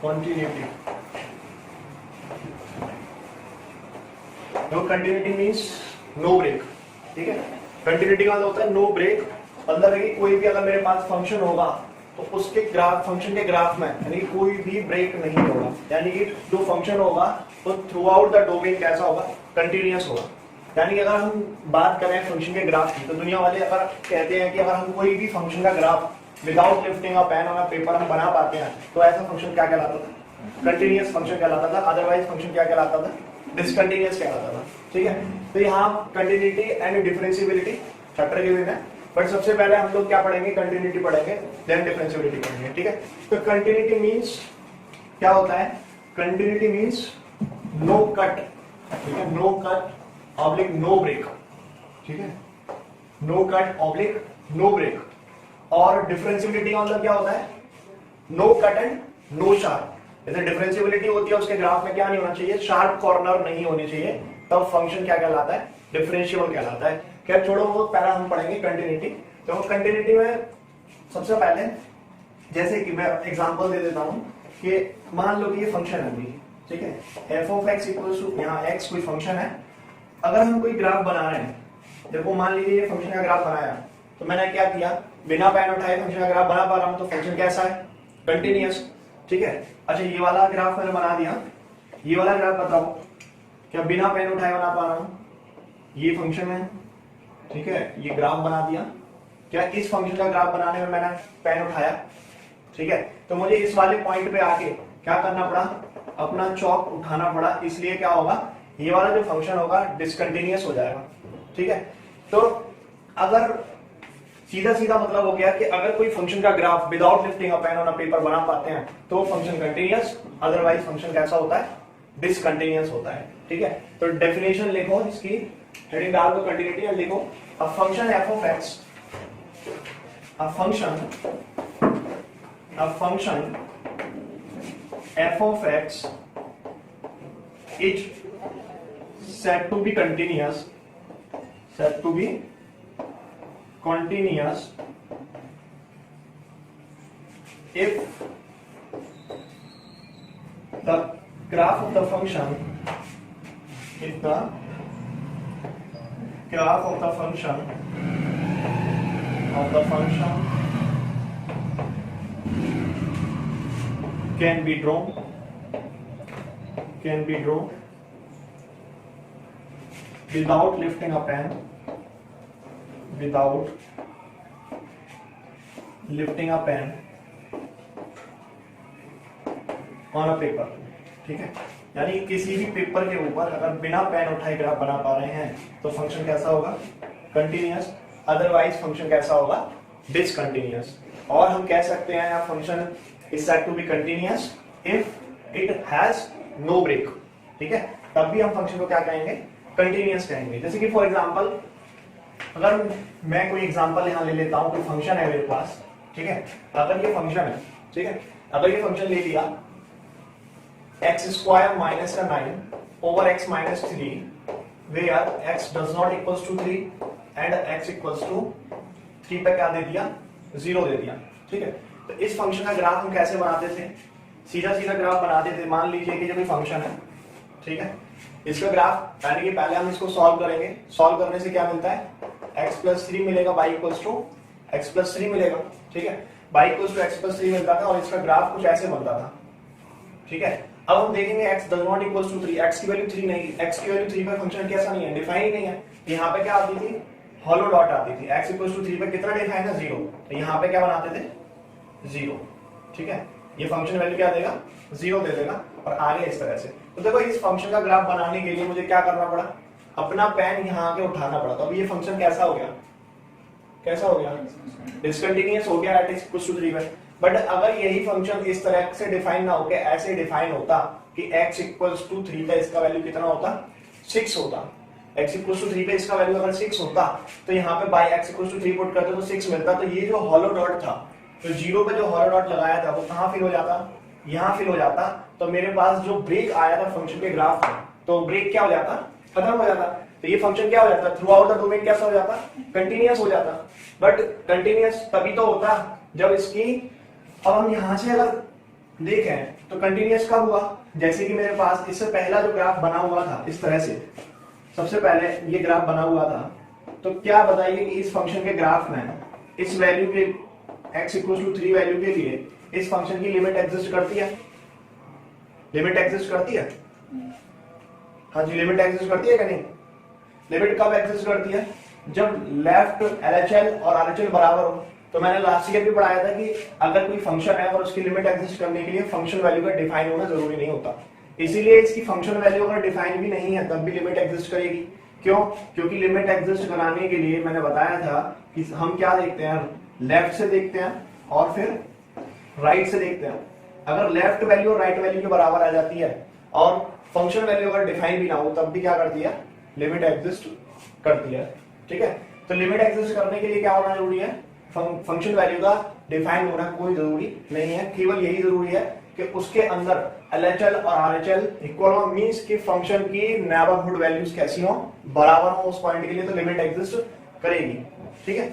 Continuity. No continuity means no break. ठीक है, continuity का मतलब होता है नो ब्रेक। मतलब है कि कोई भी अगर मेरे पास फंक्शन होगा तो उसके ग्राफ, फंक्शन के ग्राफ में यानी कि कोई भी ब्रेक नहीं होगा, यानी कि जो फंक्शन होगा वो थ्रू आउट द डोमेन कैसा होगा, कंटिन्यूअस होगा। यानी कि अगर हम बात करें फंक्शन के ग्राफ की, तो दुनिया वाले अगर कहते हैं कि अगर हम कोई भी फंक्शन का graph without lifting a pain on a paper हम बना पाते हैं, तो ऐसा फंक्शन क्या कहलाता था? कंटिन्यूअस फंक्शन कहलाता था। अदरवाइज फंक्शन क्या कहलाता था? डिसकंटिन्यूअस कहलाता था। ठीक है, तो यहाँ कंटिन्यूटी एंड डिफरेंशिएबिलिटी चैप्टर के दिन है, बट सबसे पहले हम लोग क्या पढ़ेंगे? कंटिन्यूटी पढ़ेंगे, देन डिफरेंशिएबिलिटी पढ़ेंगे। ठीक है, तो कंटिन्यूटी मींस क्या होता है? Continuity means no cut. ठीक है, no cut oblique no break. ठीक है, no cut oblique no break. और डिफरेंशिएबिलिटी का मतलब क्या होता है? No cut and no sharp. जैसे डिफरेंशिएबिलिटी होती है, उसके ग्राफ में क्या नहीं होना चाहिए? शार्प कॉर्नर नहीं होनी चाहिए, तब फंक्शन क्या कहलाता है? डिफरेंशिएबल कहलाता है। क्या छोड़ो, वो पहला हम पढ़ेंगे कंटिन्यूटी। तो कंटिन्यूटी में सबसे पहले जैसे कि मैं एग्जांपल दे देता हूं कि मान लो कि ये फंक्शन है भी, ठीक है, f of x equals to, यहाँ x कोई फंक्शन है। अगर हम कोई ग्राफ बना रहे हैं, देखो मान लीजिए ये फंक्शन का ग्राफ बनाया, तो मैंने क्या किया? बिना पेन उठाए फंक्शन का ग्राफ बना पा रहा हूं, तो फंक्शन कैसा है? कंटिन्यूअस। ठीक है, अच्छा ये वाला ग्राफ मैंने बना दिया, ये वाला ग्राफ बताओ क्या बिना पेन उठाए बना पा रहा हूं? ये फंक्शन है, ठीक है, ये ग्राफ बना दिया। क्या इस फंक्शन का ग्राफ बनाने में मैंने पेन उठाया? ठीक है, तो मुझे इस वाले पॉइंट पे आके क्या करना पड़ा? अपना चॉक उठाना पड़ा। इसलिए क्या होगा? ये वाला जो फंक्शन होगा डिसकंटिन्यूअस हो जाएगा। ठीक है, तो अगर सीधा सीधा मतलब हो गया कि अगर कोई फंक्शन का graph without lifting a pain on a paper बना पाते हैं तो फंक्शन कंटिन्यूअस, अदरवाइज फंक्शन कैसा होता है? डिसकंटिन्यूअस होता है। ठीक है, तो डेफिनेशन लिखो, इसकी हेडिंग डाल दो कंटिन्यूटी और लिखो a function f of x, a function f of x is said to be continuous if the graph of the function can be drawn without lifting a pen on a paper। ठीक है, यानी किसी भी paper के ऊपर अगर बिना pen उठाए ग्राफ बना पा रहे हैं तो फंक्शन कैसा होगा? कंटिन्यूअस, अदरवाइज फंक्शन कैसा होगा? डिसकंटिन्यूअस। और हम कह सकते हैं function is said to be continuous if it has no break। ठीक है, तब भी हम फंक्शन को क्या कहेंगे? कंटिन्यूअस कहेंगे। जैसे कि फॉर एग्जांपल, अगर मैं कोई एग्जांपल यहां ले लेता हूं, कोई फंक्शन है मेरे पास, ठीक है, अगर ये फंक्शन है, ठीक है, अगर ये फंक्शन ले लिया x square minus 9 over x minus 3 where x does not equals to 3 and x equals to 3 पे क्या दे दिया? 0 दे दिया। ठीक है, तो इस फंक्शन का ग्राफ हम कैसे बनाते थे? सीधा सीधा ग्राफ बनाते थे। मान लीजिए कि जब ये फंक्शन है, ठीक है, इसका ग्राफ यानी कि पहले हम इसको सॉल्व करेंगे। सॉल्व करने से क्या मिलता है? x प्लस 3 मिलेगा, y equals to x plus 3 मिलेगा। ठीक है, y equals to x plus 3 मिलता था और इसका ग्राफ कुछ ऐसे बनता था। ठीक है, अब हम देखेंगे x does not equals to 3, x की वैल्यू 3 नहीं, x की वैल्यू 3 पर फंक्शन कैसा नहीं है? डिफाइन ही नहीं है। यहाँ पे क्या आती थी? हॉलो डॉट आती थी। x इक्वल्स टू 3 पे कितना डिफाइन है? 0। तो यहाँ पे क्या बनाते थे? 0। ठीक है, ये फंक्शन वैल्यू क्या देगा? 0 दे देगा और आगे इस तरह से। तो देखो इस फंक्शन का ग्राफ बनाने के लिए मुझे क्या करना पड़ा? अपना पेन यहाँ आके उठाना पड़ा। तो अब ये फंक्शन कैसा हो गया? कैसा हो गया? डिसकंटिन्यूअस हो गया एट x इक्वल्स टू 3 पे। बट अगर यही फंक्शन इस तरह से डिफाइन ना होके ऐसे डिफाइन होता कि x इक्वल्स टू 3 पे इसका वैल्यू कितना होता, 6 होता। x इक्वल्स टू 3 पे इसका वैल्यू अगर 6 होता तो यहाँ पे y x equals to 3 put करते तो 6 मिलता। तो ये जो हॉलो डॉट था, तो जीरो पे जो हॉलो डॉट लगाया था वो कहाँ फिल हो जाता, यहाँ फिल हो जाता। तो मेरे पास जो ब्रेक आया था फंक्शन के ग्राफ में, तो ब्रेक क्या हो जाता, खत्म हो जाता। तो ये फंक्शन क्या हो जाता, थ्रू आउट द डोमेन कैसा हो जाता, कंटिन्यूअस हो जाता। बट कंटिन्यूअस तभी तो होता जब इसकी, अब हम यहां से अगर देखें तो कंटिन्यूअस कब हुआ, जैसे कि मेरे पास इससे पहला जो ग्राफ बना हुआ था इस तरह से, सबसे पहले ये ग्राफ बना हुआ था, तो क्या बताइए कि इस फंक्शन के ग्राफ में इस वैल्यू के x इक्वल टू 3 वैल्यू के लिए इस फंक्शन की लिमिट एग्जिस्ट करती है, लिमिट एग्जिस्ट करती है, हाँ जी लिमिट एग्जिस्ट करती है कि नहीं। लिमिट कब एग्जिस्ट करती है, जब लेफ्ट LHL और RHL बराबर हो। तो मैंने लास्ट ईयर भी पढ़ाया था कि अगर कोई फंक्शन है और उसकी लिमिट एग्जिस्ट करने के लिए फंक्शन वैल्यू का डिफाइन होना जरूरी नहीं होता, इसीलिए इसकी फंक्शन वैल्यू अगर डिफाइन भी नहीं है तब भी लिमिट एग्जिस्ट करेगी। क्यों, क्योंकि लिमिट एग्जिस्ट कराने के लिए मैंने बताया था कि हम क्या देखते हैं, लेफ्ट से देखते हैं और फिर राइट से देखते हैं। अगर लेफ्ट वैल्यू और राइट वैल्यू के बराबर आ जाती है और फंक्शन वैल्यू अगर डिफाइन भी ना हो तब भी क्या करती है, लिमिट एग्जिस्ट करती है। ठीक है, तो लिमिट एग्जिस्ट करने के लिए क्या होना जरूरी है, फंक्शन वैल्यू का डिफाइन होना कोई जरूरी नहीं है, केवल यही जरूरी है कि उसके अंदर LHL और RHL इक्वल हो, मींस कि फंक्शन की नेबरहुड वैल्यूज कैसी हो, बराबर हो उस पॉइंट के लिए, तो लिमिट एग्जिस्ट करेगी। ठीक है,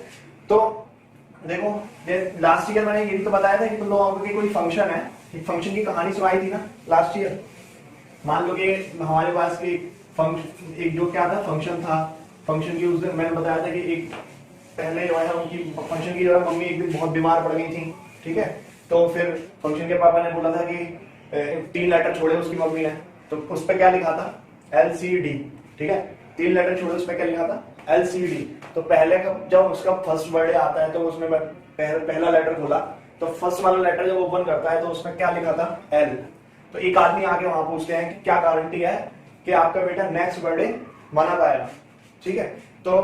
तो देखो लास्ट ईयर मैंने ये भी तो बताया था कि तुम लोगों की कोई फंक्शन है, एक फंक्शन की कहानी सुनाई थी ना लास्ट ईयर। मान लो कि हमारे पास की फंक्शन, एक जो क्या था फंक्शन था, फंक्शन की उस दिन मैंने बताया था कि एक पहले जो है उनकी फंक्शन की जो है मम्मी एक दिन बहुत बीमार पड़ गई थी। ठीक है, तो फिर फंक्शन के पापा ने बोला था कि 3 लेटर छोड़े उसकी मम्मी ने, तो उस पर क्या लिखा था, LCD। ठीक है, 3 लेटर छोड़े, उस पर क्या लिखा था, LCD। तो पहले जब उसका फर्स्ट बर्थडे आता है तो उसमें पहला लेटर खोला, तो फर्स्ट वाला लेटर जब ओपन करता है तो उसमें क्या लिखा था, L। तो एक आदमी आके वहां पूछते हैं कि क्या गारंटी है कि आपका बेटा नेक्स्ट बर्थडे मना पाएगा। ठीक है, तो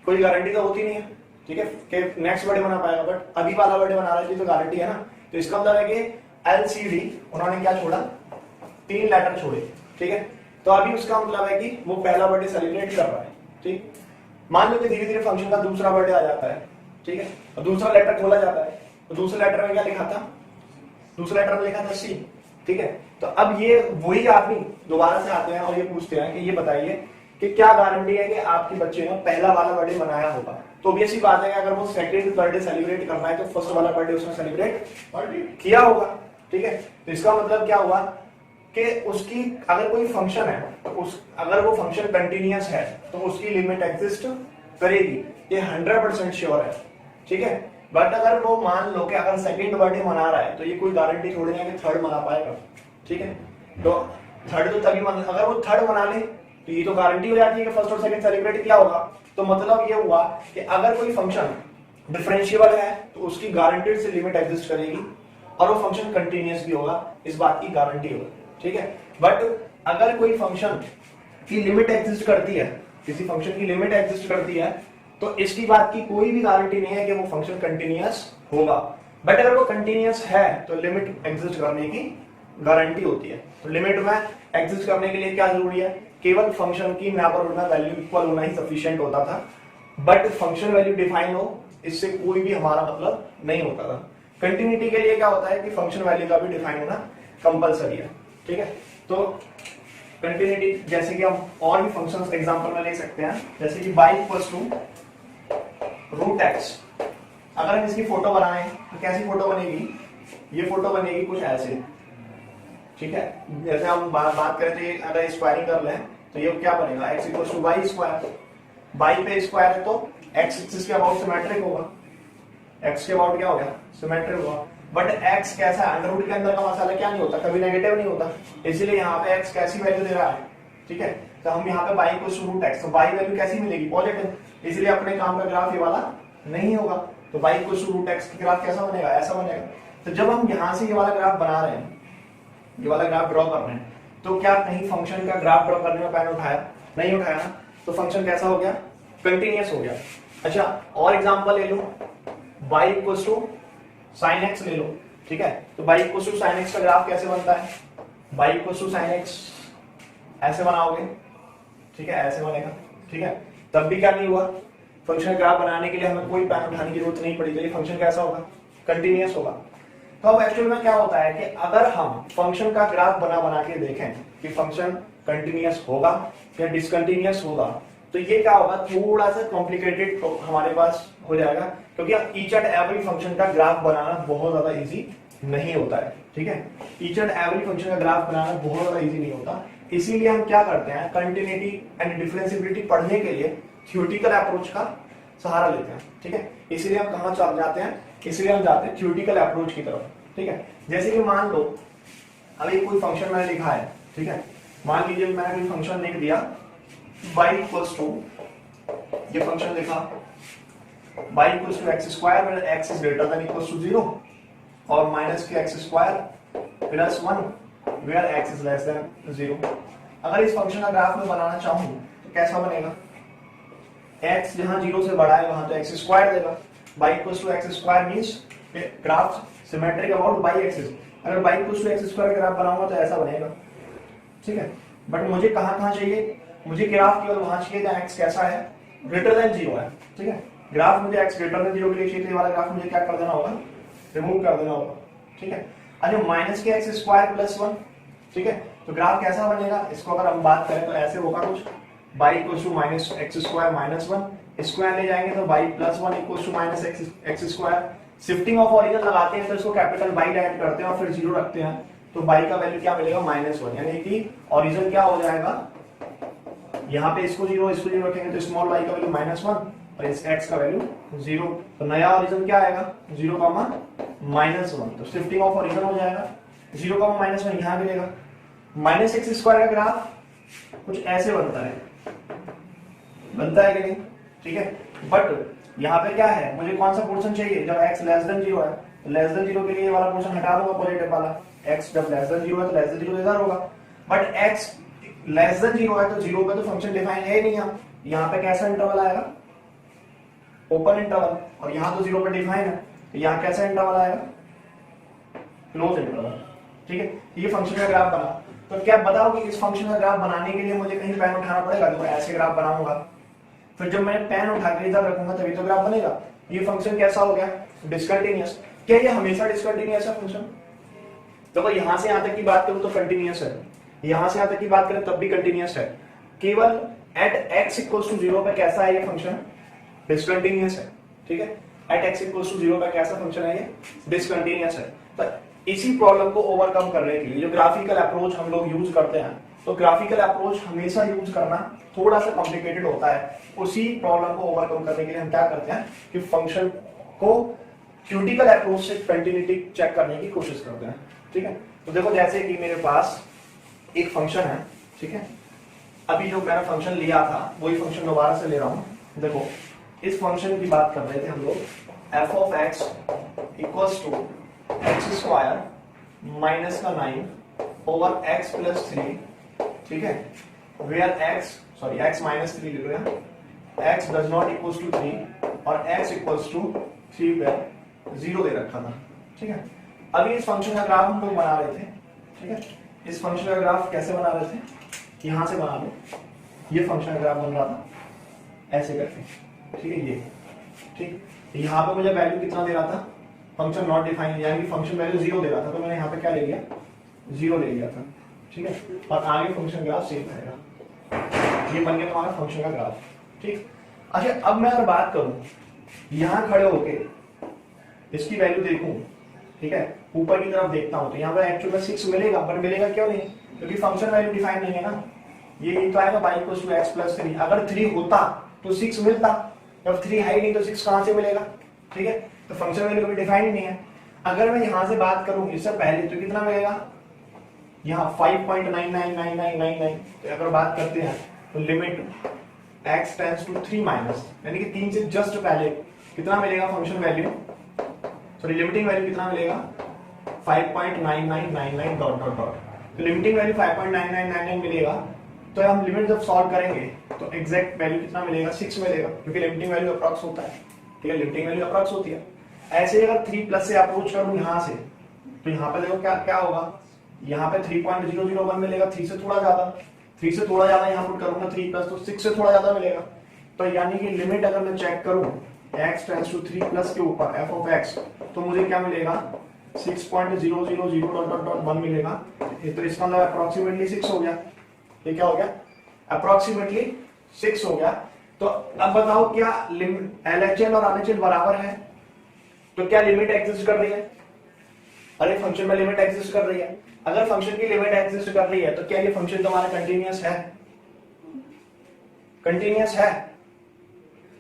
कोई गारंटी तो होती नहीं है, ठीक है, कि नेक्स्ट बर्थडे मना पाएगा, बट अभी वाला बर्थडे मना रहा है तो गारंटी है ना। तो इसका मतलब है कि LCD उन्होंने क्या छोड़ा, 3 लेटर छोड़े। ठीक है, तो अभी उसका मतलब है कि वो पहला बर्थडे सेलिब्रेट कर रहा है। ठीक, मान लो कि धीरे धीरे फंक्शन का दूसरा बर्थडे आ जाता है। ठीक है, और दूसरा लेटर खोला जाता है, तो दूसरे लेटर में क्या लिखा था, दूसरे लेटर में लिखा था C। ठीक है, तो अब ये वही आदमी दोबारा से आते हैं और ये पूछते हैं कि ये बताइए कि क्या गारंटी है कि आपके बच्चे ने पहला वाला बर्थडे मनाया होगा। तो ऑब्वियस सी बात है कि अगर वो सेकंड बर्थडे सेलिब्रेट करना है तो फर्स्ट वाला बर्थडे उसने सेलिब्रेट किया होगा। ठीक है, तो इसका मतलब क्या हुआ कि उसकी अगर कोई फंक्शन है तो अगर वो फंक्शन कंटिन्यूअस है तो उसकी लिमिट एग्जिस्ट करेगी, ये 100% श्योर है। ठीक है, बट अगर वो मान लो कि अगर सेकंड बर्थडे मना रहा है तो ये कोई गारंटी थोड़ी नहीं है कि थर्ड मना पाएगा। ठीक है, तो थर्ड तो तभी अगर वो थर्ड मना ले तो ये तो गारंटी हो जाती है कि फर्स्ट और सेकंड सेलिब्रेट किया होगा। तो मतलब ये हुआ कि अगर कोई फंक्शन डिफरेंशिएबल है तो उसकी गारंटेड से लिमिट एग्जिस्ट करेगी और वो फंक्शन कंटिन्यूअस भी होगा, इस बात की गारंटी होगी। ठीक है, बट अगर कोई फंक्शन की लिमिट एग्जिस्ट करती है, किसी फंक्शन की लिमिट एग्जिस्ट करती है, तो इसकी बात की कोई भी गारंटी नहीं है कि वो फंक्शन कंटिन्यूअस होगा। बट अगर वो कंटिन्यूअस है तो लिमिट एग्जिस्ट करने की गारंटी होती है। तो लिमिट में एग्जिस्ट करने के लिए क्या जरूरी है, केवल फंक्शन की नेबरहुड में वैल्यू इक्वल होना ही सफिशिएंट होता था, बट फंक्शन वैल्यू डिफाइन हो इससे कोई भी हमारा मतलब नहीं होता था। कंटिन्यूटी के लिए क्या होता है कि फंक्शन वैल्यू का भी डिफाइन होना कंपलसरी है। ठीक है, तो कंटिन्यूटी जैसे कि हम और भी फंक्शंस एग्जांपल में ले सकते हैं, जैसे कि y equals to root x. अगर हम इसकी फोटो बनाएं तो कैसी फोटो बनेगी, ये फोटो बनेगी कुछ ऐसे। ठीक है, जैसे हम बात करें तो अगर स्क्वायरिंग कर लें तो ये क्या बनेगा, x equals to y square. y पे स्क्वायर है तो x एक्सिस के अबाउट सिमेट्रिक होगा, x के अबाउट क्या हो गया, सिमेट्रिक होगा। बट x कैसा है, अंडर रूट के अंदर का मसाला क्या नहीं होता, कभी नेगेटिव नहीं होता, इसलिए यहाँ पे x कैसी वैल्यू दे रहा है। ठीक है, तो हम यहाँ पे y equals to root x, तो y वैल्यू कैसी मिलेगी, पॉजिटिव, इसलिए अपने काम का ग्राफ ये वाला नहीं होगा। तो y equals to root x का ग्राफ कैसा बनेगा, ऐसा बनेगा। तो जब हम यहाँ से ये वाला ग्राफ बना रहे हैं, ये वाला ग्राफ ड्रॉ कर रहे हैं, तो क्या कहीं फंक्शन का ग्राफ ड्रॉ करने में पेन उठाया, नहीं उठाया ना, तो फंक्शन कैसा हो गया, कंटिन्यूअस हो गया। अच्छा, और एग्जांपल ले लो, y equals to sin x ले लो। ठीक है, तो y equals to sin x का ग्राफ कैसे बनता है, y equal to sine x ऐसे बनाओगे, ठीक है, ऐसे बनेगा, ठीक है। तब भी क्या नहीं हुआ, फंक्शन ग्राफ बनाने के लिए हमें कोई पैन उठाने की जरूरत नहीं पड़ी, तो ये फंक्शन कैसा होगा, कंटिन्यूअस होगा। तो अब एक्चुअल में क्या होता है कि अगर हम फंक्शन का ग्राफ बना बना के देखें कि फंक्शन कंटिन्यूअस होगा या डिसकंटिन्यूअस होगा, तो ये क्या होगा, थोड़ा सा कॉम्प्लिकेटेड हमारे पास हो जाएगा, क्योंकि ईच एंड एवरी फंक्शन का ग्राफ बनाना बहुत ज्यादा इजी नहीं होता है, ठीक है। ईच एंड एवरी फंक्शन का ग्राफ बनाना बहुत ज्यादा इजी नहीं होता, इसीलिए हम क्या करते हैं, कंटिन्यूटी एंड डिफरेंशिएबिलिटी पढ़ने के लिए थ्योरेटिकल अप्रोच का सहारा लेते हैं, ठीक है। इसीलिए हम कहां चल जाते हैं, इसलिए हम जाते हैं थ्योरेटिकल अप्रोच की तरफ, ठीक है। जैसे कि मान लो अभी कोई फंक्शन मैंने लिखा है, ठीक है, मान लीजिए मैंने कोई फंक्शन लिख दिया y इक्वल्स टू, ये फंक्शन लिखा y equals to x square where x is greater than equals to 0 और माइनस के x square plus 1 where x is less than 0। अगर इस फंक्शन का ग्राफ में बनाना चाहूं तो कैसा बनेगा, x जहां 0 से बड़ा है वहां तो x स्क्वायर देगा, y equals to x square means graph symmetric about y axis. अगर y equals to x square graph बनाऊंगा तो ऐसा बनेगा, ठीक है। बट मुझे कहां चाहिए, मुझे ग्राफ केवल वहां चाहिए जहां x कैसा है, ग्रेटर देन 0 है, ठीक है। ग्राफ मुझे x ग्रेटर देन 0 के लिए चाहिए, तो ये वाला ग्राफ मुझे क्या कर देना होगा, रिमूव कर देना होगा, ठीक है। अच्छा माइनस के एक्स स्क्वायर प्लस 1, ठीक है, तो ग्राफ कैसा बनेगा, इसको अगर हम बात करें तो ऐसे होगा कुछ, y equals to minus x square minus 1, square ले जाएंगे तो y plus 1 equals to minus x square. Shifting of origin लगाते हैं तो इसको कैपिटल y ऐड करते हैं और फिर 0 रखते हैं, तो y का वैल्यू क्या मिलेगा, -1, यानी कि ओरिजिन क्या हो जाएगा, यहाँ पे इसको 0 रखेंगे तो स्मॉल y का वैल्यू -1 और इस x का वैल्यू 0, तो नया ओरिजिन क्या आएगा, 0, -1, तो शिफ्टिंग ऑफ ओरिजिन हो जाएगा, 0, -1 यहाँ मिलेगा। माइनस एक्स स्क्वायर का ग्राफ कुछ ऐसे बनता है कि नहीं, ठीक है। बट यहाँ पे क्या है, मुझे कौन सा पोर्शन चाहिए, जब x लेस देन 0 है, तो लेस देन 0 के लिए ये वाला पोर्शन हटा दूंगा पॉजिटिव वाला, x जब लेस देन 0 है तो लेस देन 0 इधर होगा, बट x लेस देन 0 है तो 0 पे तो फंक्शन डिफाइन है ही नहीं, यहाँ पे कैसा इंटरवल आएगा, ओपन इंटरवल, और यहाँ तो 0 पे डिफाइन है, तो यहाँ कैसा इंटरवल आएगा, क्लोज इंटरवल, ठीक है। ये फंक्शन का ग्राफ बना, तो क्या बताओ कि इस फंक्शन का ग्राफ बनाने के लिए मुझे कहीं पेन उठाना पड़ेगा, तो मैं ऐसे ग्राफ बनाऊंगा, फिर जब मैं पेन उठा के इधर रखूंगा तभी तो ग्राफ बनेगा। ये फंक्शन कैसा हो गया, डिसकंटिन्यूअस। क्या ये हमेशा डिसकंटिन्यूअस है फंक्शन, तो यहां से यहां तक की बात करूं तो कंटिन्यूअस है, यहां से यहां तक की बात करें तब भी कंटिन्यूअस है, केवल एट x इक्वल्स टू 0 पे कैसा है ये फंक्शन, डिसकंटिन्यूअस है, ठीक है। एट x इक्वल्स टू 0 पे कैसा फंक्शन है, ये डिसकंटिन्यूअस है। तो इसी प्रॉब्लम को ओवरकम करने के लिए जो ग्राफिकल अप्रोच हम लोग यूज करते हैं, तो ग्राफिकल अप्रोच हमेशा यूज करना थोड़ा सा कॉम्प्लिकेटेड होता है, उसी प्रॉब्लम को ओवरकम करने के लिए हम क्या करते हैं कि फंक्शन को थ्योरेटिकल अप्रोच से कंटिन्यूटी चेक करने की कोशिश करते हैं, ठीक है। तो देखो जैसे कि मेरे पास एक फंक्शन है, ठीक है, अभी जो मैंने फंक्शन लिया था वही फंक्शन दोबारा से ले रहा हूं। देखो इस फंक्शन की बात कर रहे थे हम लोग, f of x equals to x square minus का 9 ओवर x प्लस 3, ठीक है, वेयर x माइनस 3 ले लो यहाँ, x does not equals to 3 और x इक्वल्स टू 3 वेयर 0 दे रखा था, ठीक है। अभी इस फंक्शन का ग्राफ हम लोग बना रहे थे, ठीक है। इस फंक्शन का ग्राफ कैसे बना रहे थे, यहां से बना लो, ये फंक्शन का ग्राफ बन रहा था ऐसे करके, ठीक है, ये ठीक। यहाँ पे मुझे वैल्यू कितना दे रहा था, फंक्शन नॉट डिफाइंड, यानी कि फंक्शन वैल्यू 0 दे रहा था, तो मैंने यहाँ पे क्या ले लिया, 0 ले लिया था, ठीक है। और आगे फंक्शन ग्राफ सेम रहेगा, ये बन गया तुम्हारा फंक्शन का ग्राफ, ठीक। अच्छा अब मैं अगर बात करूं यहां खड़े होके इसकी वैल्यू देखूं, ठीक है, ऊपर की तरफ देखता हूं तो यहाँ पर एक्चुअल में 6 मिलेगा, पर मिलेगा क्यों नहीं, क्योंकि फंक्शन वैल्यू डिफाइन नहीं है ना। ये तो आएगा y equals to x plus 3, अगर 3 होता तो 6 मिलता, जब 3 है ही नहीं तो 6 कहां से मिलेगा, ठीक है। तो फंक्शन वैल्यू कभी डिफाइन ही नहीं है। अगर मैं यहां से बात करूं इससे पहले तो कितना मिलेगा, यहाँ 5.999999, तो अगर बात करते हैं तो limit x tends to 3 minus, यानी कि 3 से जस्ट पहले कितना मिलेगा function value, sorry limiting value कितना मिलेगा 5.9999 डॉट डॉट डॉट, तो लिमिटिंग वैल्यू 5.9999 मिलेगा। तो हम लिमिट जब सॉल्व करेंगे तो एग्जैक्ट वैल्यू कितना मिलेगा, 6 मिलेगा, क्योंकि लिमिटिंग वैल्यू अप्रॉक्स होता है, ठीक है, लिमिटिंग वैल्यू अप्रॉक्स होती है। ऐसे अगर 3 प्लस से अप्रोच करूं यहां से, तो यहाँ पे देखो क्या क्या होगा, यहाँ पे 3.001 मिलेगा, 3 से थोड़ा ज्यादा, 3 से थोड़ा ज्यादा यहाँ पुट करूंगा 3 प्लस, तो 6 से थोड़ा ज्यादा मिलेगा। तो यानी कि लिमिट अगर मैं चेक करूं x टेंड्स टू 3 प्लस के ऊपर f ऑफ x, तो मुझे क्या मिलेगा 6.000.1 मिलेगा। तो इसका मतलब अप्रोक्सीमेटली 6 हो गया। ये क्या हो गया? अप्रोक्सीमेटली 6 हो गया। तो अब बताओ क्या LHL और RHL बराबर है? तो क्या लिमिट एग्जिस्ट कर रही है? अरे फंक्शन में लिमिट एग्जिस्ट कर रही है। अगर फंक्शन की लिमिट एग्जिस्ट कर रही है तो क्या ये फंक्शन तुम्हारा कंटिन्यूअस है? कंटिन्यूअस है?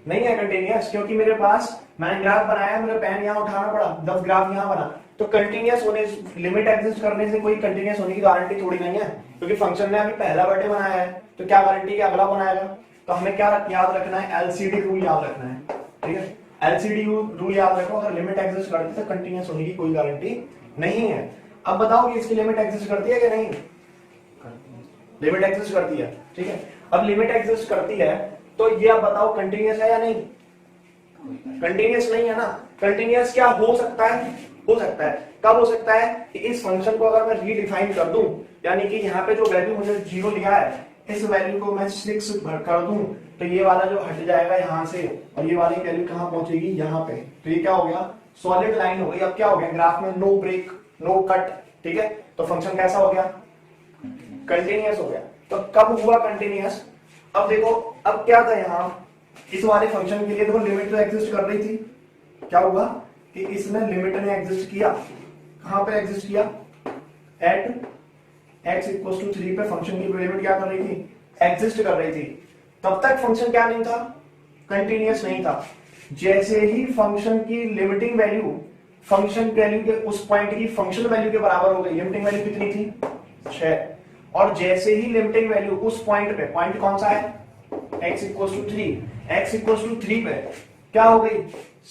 नहीं है कंटिन्यूअस, क्योंकि मेरे पास मैंने ग्राफ बनाया, मेरे पेन यहां उठाना पड़ा, 10 ग्राफ यहां बना। तो कंटिन्यूअस होने, लिमिट एग्जिस्ट करने से कोई कंटिन्यूअस होने की गारंटी थोड़ी नहीं है, क्योंकि फंक्शन ने अभी पहला बर्थडे बनाया है, तो क्या गारंटी कि अगला बनाएगा? तो हमें क्या याद रखना है? एलसीडी रूल याद रखना है। ठीक है, एलसीडी रूल याद रखो। अगर लिमिट एग्जिस्ट करती है तो कंटिन्यूअस होने की कोई गारंटी नहीं है। अब बताओ कि इसकी लिमिट एग्जिस्ट करती है कि नहीं? लिमिट एग्जिस्ट करती है। ठीक है, अब लिमिट एग्जिस्ट करती है तो ये आप बताओ कंटिन्यूअस है या नहीं? कंटिन्यूअस नहीं है ना। कंटिन्यूअस क्या हो सकता है? हो सकता है। कब हो सकता है? कि इस फंक्शन को अगर मैं रीडिफाइन कर दूं, यानी कि यहाँ पे जो वैल्यू मुझे 0 लिया है, इस वैल्यू को मैं 6 कर दूं, तो ये वाला जो हट जाएगा यहाँ से, और ये वाली वैल्यू कहाँ पहुंचेगी? यहाँ पे। तो ये क्या हो गया? सॉलिड लाइन हो गई। अब क्या हो गया? ग्राफ में नो ब्रेक, नो कट। ठीक है, तो फंक्शन कैसा हो गया? कंटिन्यूअस हो गया। तो कब हुआ कंटिन्यूअस? अब देखो, अब क्या था यहाँ इस वाले फंक्शन के लिए, देखो लिमिट तो एग्जिस्ट कर रही थी। क्या हुआ कि इसमें लिमिट ने एग्जिस्ट किया। कहां पे एग्जिस्ट किया? एट x इक्वल्स टू 3 पे फंक्शन की लिमिट क्या कर रही थी? एग्जिस्ट कर रही थी। तब तक फंक्शन क्या नहीं था? कंटिन्यूअस नहीं था। जैसे ही फंक्शन की लिमिटिंग वैल्यू फंक्शन वैल्यू के उस पॉइंट की फंक्शन वैल्यू के बराबर हो गई। लिमिटिंग वैल्यू कितनी थी? 6। और जैसे ही लिमिटिंग वैल्यू उस पॉइंट पे, पॉइंट कौन सा है? x equals to 3, x equals to 3 पे क्या हो गई?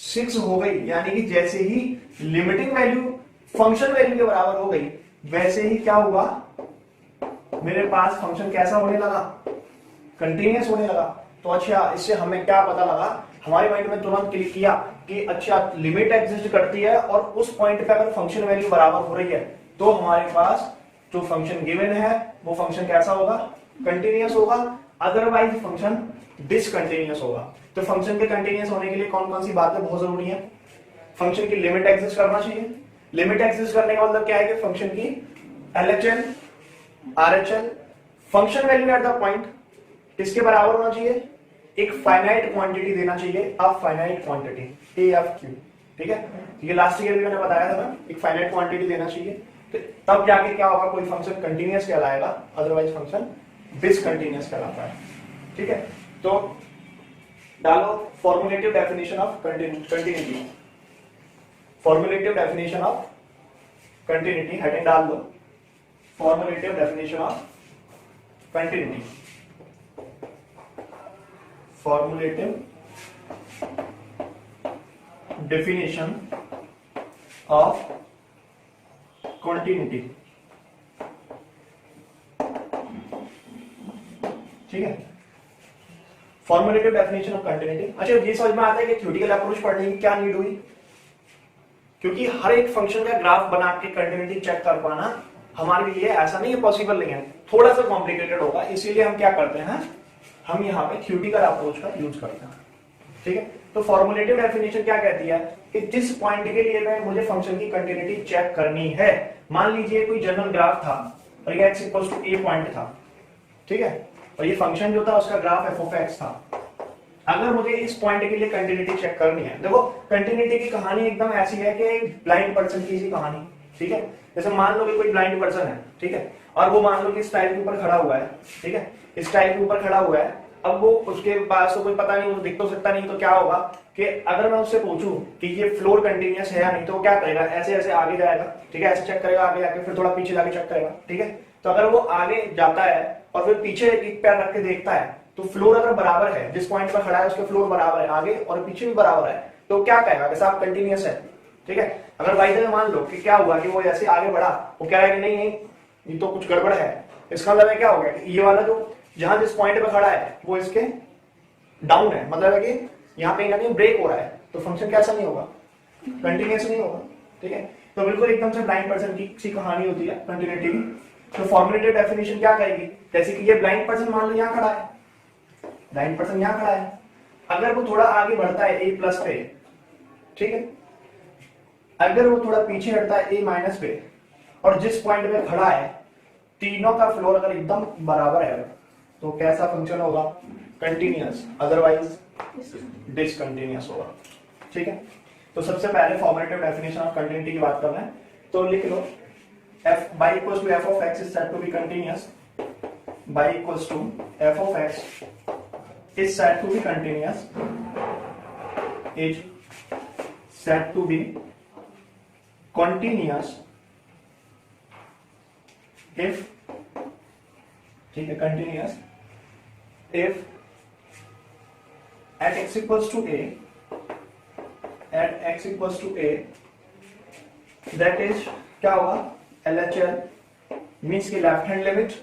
6 हो गई। यानी कि जैसे ही लिमिटिंग वैल्यू फंक्शन वैल्यू के बराबर हो गई, वैसे ही क्या हुआ? मेरे पास फंक्शन कैसा होने लगा? कंटिन्यूअस होने लगा। तो अच्छा, इससे हमें क्या पता लगा? हमारे माइंड में तुरंत क्लिक किया कि अच्छा लिमिट एग्जिस्ट करती है और उस पॉइंट पे अगर फंक्शन वैल्यू बराबर हो रही है तो हमारे पास जो फंक्शन गिवन है वो फंक्शन कैसा होगा? कंटिन्यूअस होगा। अदरवाइज फंक्शन डिसकंटिन्यूअस होगा। तो फंक्शन के कंटिन्यूअस होने के लिए कौन कौन सी बातें बहुत जरूरी है? फंक्शन की लिमिट एग्जिस्ट करना चाहिए। लिमिट एग्जिस्ट करने का मतलब क्या है कि फंक्शन की LHL, RHL, function value at the point किसके बराबर होना चाहिए? एक फाइनाइट क्वांटिटी देना चाहिए, अ फाइनाइट क्वांटिटी AFQ। ठीक है, ये लास्ट ईयर भी मैंने बताया था ना, एक फाइनाइट क्वांटिटी देना चाहिए। तो तब जाके क्या होगा? कोई फंक्शन कंटिन्यूअस कहलाएगा, अदरवाइज फंक्शन डिसकंटिन्यूअस कहलाता है। ठीक है, तो डालो formulative definition of continuity. Formulative definition of continuity heading डाल दो, formulative definition of continuity. Formulative definition of continuity. ठीक है, फॉर्मुलेटिव डेफिनेशन ऑफ कंटिन्यूटी। अच्छा, ये समझ में आता है कि थ्योरेटिकल अप्रोच पढ़ने की क्या नीड हुई? क्योंकि हर एक फंक्शन का ग्राफ बना के कंटिन्यूटी चेक कर पाना हमारे लिए ऐसा नहीं है, पॉसिबल नहीं है, थोड़ा सा कॉम्प्लिकेटेड होगा। इसीलिए हम क्या करते हैं? हम यहाँ पे थ्योरेटिकल अप्रोच का यूज करते हैं। ठीक है, तो फॉर्मुलेटिव डेफिनेशन क्या कहती है कि जिस पॉइंट के लिए मैं मुझे फंक्शन की कंटिन्यूटी चेक करनी है, मान लीजिए कोई जनरल ग्राफ था और ये x equals to a point था। ठीक है, और ये फंक्शन जो था उसका ग्राफ f ऑफ x था। अगर मुझे इस पॉइंट के लिए कंटिन्यूटी चेक करनी है, देखो कंटिन्यूटी की कहानी एकदम ऐसी है कि एक ब्लाइंड पर्सन की सी कहानी। ठीक है, जैसे मान लो कि कोई ब्लाइंड पर्सन है, ठीक है, और वो मान लो कि इस टाइल के ऊपर खड़ा हुआ है। ठीक है, इस टाइल के ऊपर खड़ा हुआ है। अब वो उसके पास तो कोई पता नहीं, वो दिख तो सकता नहीं, तो क्या होगा कि अगर मैं उससे पूछूं कि ये फ्लोर कंटिन्यूअस है या नहीं, तो वो क्या करेगा? ऐसे ऐसे आगे जाएगा। ठीक है, ऐसे चेक करेगा, आगे जाके फिर थोड़ा पीछे जाके चेक करेगा। ठीक है, तो अगर वो आगे जाता है और फिर पीछे एक पैर रख के देखता है, तो फ्लोर अगर बराबर है, जिस पॉइंट पर खड़ा है उसके फ्लोर बराबर है, आगे और पीछे भी बराबर है, तो क्या कहेगा कि साहब कंटिन्यूअस है। ठीक है, अगर बाई द वे मान लो कि क्या हुआ कि वो ऐसे आगे बढ़ा, वो कह रहा है कि नहीं नहीं ये तो कुछ गड़बड़ है, इसका मतलब क्या हो गया कि ये वाला जो जहां जिस पॉइंट पे खड़ा है वो इसके डाउन है, मतलब है कि यहाँ पे नहीं ब्रेक हो रहा है, तो फंक्शन कैसा नहीं होगा? कंटिन्यूअस नहीं होगा। ठीक है, तो बिल्कुल एकदम से ब्लाइंड पर्सन की सी कहानी होती है कंटिन्यूटी की। तो फॉर्मुलेटिव डेफिनेशन क्या कहेगी, जैसे कि ये ब्लाइंड पर्सन मान लो यहाँ खड़ा है, ब्लाइंड पर्सन यहाँ खड़ा है, अगर वो थोड़ा आगे बढ़ता है ए प्लस पे, ठीक है, अगर वो थोड़ा पीछे हटता है ए माइनस पे, और जिस पॉइंट पे खड़ा है तीनों का फ्लोर अगर एकदम बराबर है तो कैसा फंक्शन होगा, कंटिन्यूअस, अदरवाइज डिसकंटिन्यूअस होगा। ठीक है, तो सबसे पहले फॉर्मेटिव डेफिनेशन ऑफ कंटिन्यूटी की बात करना है, तो लिख लो f by equals to f of x is said to be continuous, by equals to f of x is said to be continuous, is said to be continuous if, ठीक है, continuous if at x equals to a, at x equals to a, that is क्या होगा, LHL means की left hand limit,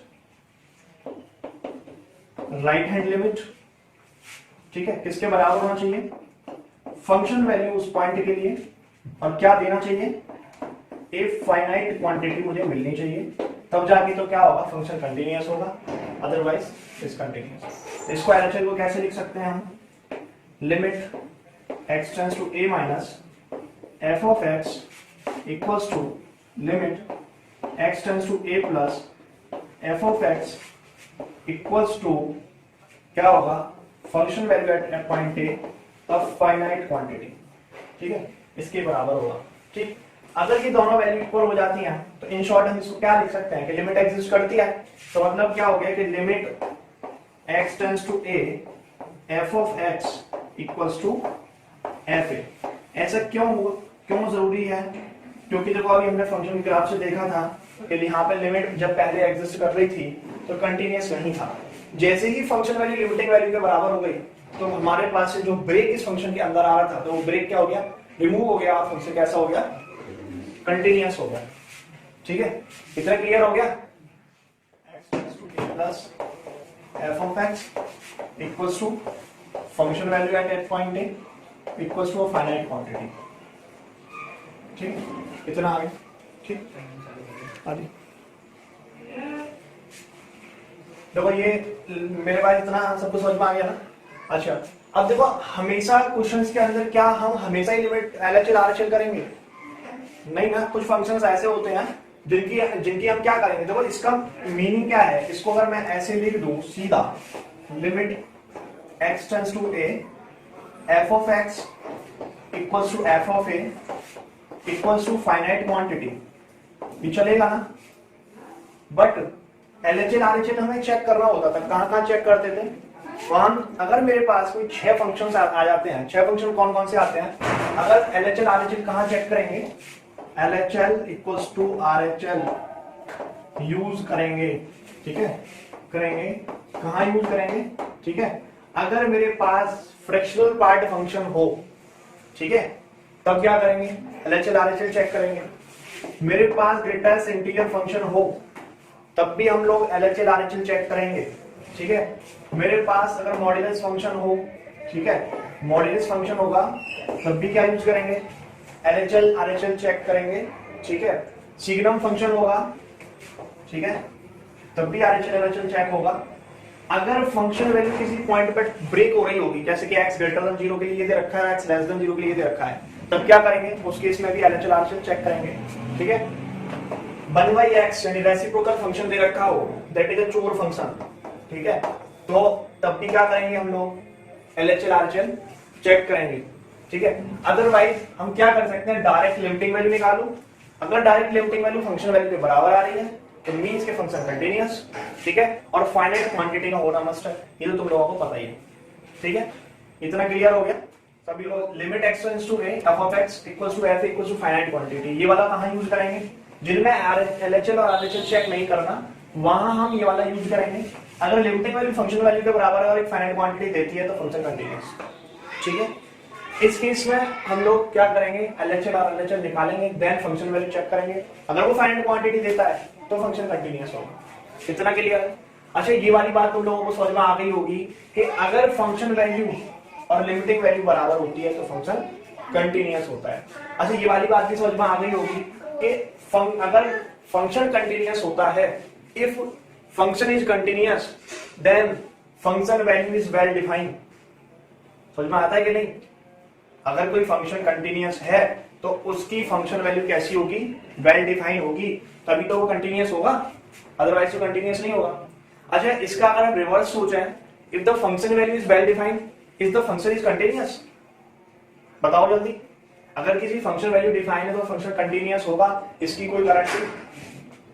right hand limit, ठीक है, किसके बराबर होना चाहिए, फंक्शन वैल्यू उस पॉइंट के लिए, और क्या देना चाहिए, ए फाइनाइट क्वांटिटी मुझे मिलनी चाहिए, तब जाके तो क्या होगा, फंक्शन कंटिन्यूअस होगा, अदरवाइज डिसकंटिन्यूअस। इसको LHL को कैसे लिख सकते हैं हम, limit x tends to a minus f of x equals to limit x tends to a plus f of x equals to क्या होगा, function value at point a of finite quantity, ठीक है, इसके बराबर होगा। ठीक, अगर ये दोनों वैल्यू इक्वल हो जाती हैं तो इन शॉर्ट हम इसको क्या लिख सकते हैं कि लिमिट एग्जिस्ट करती है, तो मतलब क्या हो गया कि limit x tends to a f of x equals to f a। ऐसा क्यों जरूरी है, क्योंकि देखो अभी हमने फंक्शन के ग्राफ से देखा था कि यहाँ पे लिमिट जब पहले एग्जिस्ट कर रही थी तो कंटिन्यूअस नहीं था, जैसे ही फंक्शन वैल्यू लिमिटिंग वैल्यू के बराबर हो गई तो हमारे पास से जो ब्रेक इस फंक्शन के अंदर आ रहा था तो वो ब्रेक क्या हो गया, रिमूव हो गया, और फंक्शन कैसा हो गया, कंटिन्यूअस हो गया। ठीक है, इतना क्लियर हो गया, plus f of x equals to function value at point A equals to a finite quantity। ठीक, इतना आ गया। ठीक, आदि देखो ये मेरे पास इतना सब कुछ समझ में आ गया ना। अच्छा, अब देखो हमेशा क्वेश्चंस के अंदर क्या हम हमेशा ही लिमिट LHL RHL करेंगे, नहीं ना, कुछ फंक्शंस ऐसे होते हैं जिनकी हम क्या करेंगे, देखो इसका मीनिंग क्या है, इसको अगर मैं ऐसे लिख दूं सीधा, limit x tends to a f of x equals to f of a equals to finite quantity, ये चलेगा ना। बट LHL RHL हमें चेक करना होता था, कहां चेक करते थे, वहां अगर मेरे पास कोई 6 फंक्शंस आ जाते हैं, 6 फंक्शन कौन कौन से आते हैं, अगर LHL RHL कहां चेक करेंगे, LHL equals to RHL use करेंगे, ठीक है, करेंगे, कहां यूज करेंगे, ठीक है, अगर मेरे पास फ्रैक्शनल पार्ट फंक्शन हो, ठीक है, तब क्या करेंगे, LHL RHL चेक करेंगे। मेरे पास ग्रेटेस्ट इंटीजर फंक्शन हो तब भी हम लोग LHL RHL चेक करेंगे, ठीक है। मेरे पास अगर मॉड्यूलस फंक्शन हो, ठीक है, मॉड्यूलस फंक्शन होगा तब भी क्या यूज करेंगे, LHL RHL चेक करेंगे, ठीक है। सिग्नम फंक्शन होगा, ठीक है, तब भी RHL RHL चेक होगा। अगर फंक्शन वैल्यू किसी पॉइंट पर ब्रेक हो रही होगी, जैसे कि x ग्रेटर देन 0 के लिए दे रखा है, x लेस देन 0 के लिए दे रखा है, तब क्या करेंगे, उस केस में भी LHL RHL चेक करेंगे, ठीक है। 1/x यानी रेसिप्रोकल फंक्शन दे रखा हो, दैट इज अ चोर फंक्शन, ठीक है, तो तब भी क्या करेंगे हम लोग, LHL RHL चेक करेंगे, ठीक है। अदरवाइज हम क्या कर सकते हैं, डायरेक्ट लिमिटिंग वैल्यू निकालो, अगर direct limiting value function value के बराबर आ रही है तो मींस के फंक्शन कंटीन्यूअस, ठीक है, और फाइनाइट क्वांटिटी का होना मस्ट है, ये तो तुम लोगों को पता ही है, ठीक है। इतना क्लियर हो गया सभी लोग। Limit x tends to a f of x equals to f equals to finite quantity, ये वाला कहां यूज करेंगे, जिनमें LHL और RHL चेक नहीं करना वहां हम ये वाला यूज करेंगे। अगर लिमिटिंग वैल्यू फंक्शन वैल्यू के बराबर है और एक फाइनाइट क्वांटिटी देती है तो फंक्शन कंटीन्यूअस, ठीक है। इस केस में हम लोग क्या करेंगे, LHL और RHL निकालेंगे, देन फंक्शन वैल्यू चेक करेंगे, अगर वो फाइनाइट क्वांटिटी देता है तो फंक्शन कंटीन्यूअस होगा। इतना क्लियर है। अच्छा, ये वाली बात तुम लोगों को समझ में आ गई होगी कि अगर फंक्शन वैल्यू और लिमिटिंग वैल्यू बराबर होती है तो फंक्शन कंटीन्यूअस होता है। अच्छा, ये वाली बात भी समझ में आ गई होगी कि अगर फंक्शन कंटिन्यूअस होता है, if function is continuous then function value is well defined. समझ में आता है कि नहीं? अगर कोई फंक्शन कंटिन्यूअस है तो उसकी फंक्शन वैल्यू कैसी होगी? वेल डिफाइंड होगी, तभी तो वो कंटिन्यूअस होगा, अदरवाइज तो कंटिन्यूअस नहीं होगा। अच्छा, इसका अगर हम रिवर्स सोचें, if the function value is well defined, is the function is continuous? बताओ जल्दी। अगर किसी फंक्शन वैल्यू डिफाइन है तो फंक्शन कंटिन्यूअस होगा, इसकी कोई गारंटी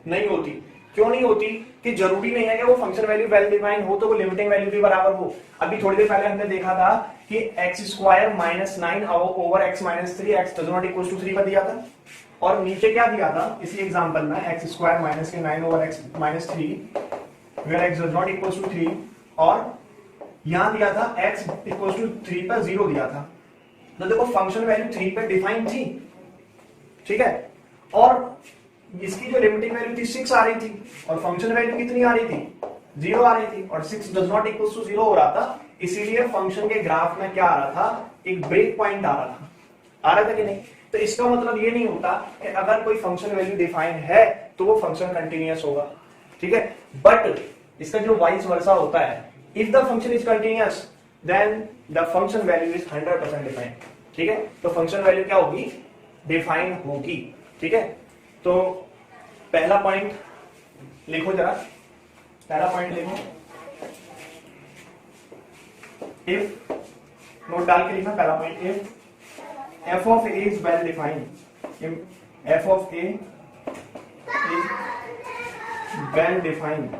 नहीं होती। क्यों नहीं होती? कि जरूरी नहीं है कि वो फंक्शन वैल्यू वेल डिफाइन हो तो वो लिमिटिंग वैल्यू भी बराबर हो। अभी थोड़ी देर पहले हमने देखा था कि x² - 9 over x - 3 x does not equal to 3 का दिया था, और नीचे क्या दिया था इसी एग्जांपल में? x² - 9 over x - 3 where x does not equal to 3, और यहां दिया था x इक्वल टू 3 पर 0 दिया था। तो देखो फंक्शन वैल्यू 3 पे डिफाइन थी, ठीक है, और इसकी जो लिमिटिंग वैल्यू थी 6 आ रही थी, और फंक्शन वैल्यू कितनी आ रही थी? 0 आ रही थी, और 6 डज नॉट इक्वल टू 0 हो रहा था। इसीलिए फंक्शन के ग्राफ में क्या आ रहा था? एक ब्रेक पॉइंट आ रहा था कि नहीं? तो इसका मतलब ये नहीं होता कि अगर कोई फंक्शन वैल्यू डिफाइन है तो वो फंक्शन कंटिन्यूअस होगा, ठीक है। बट इसका जो वाइस वर्सा होता है, if the function is continuous then the function value is 100% defined, ठीक है। तो फंक्शन वैल्यू क्या होगी? डिफाइन होगी, ठीक है। तो पहला पॉइंट लिखो जरा, पहला पॉइंट लिखो, इफ, नोट डाल के लिखना पहला point, if f of a is well defined, if f of a is well defined,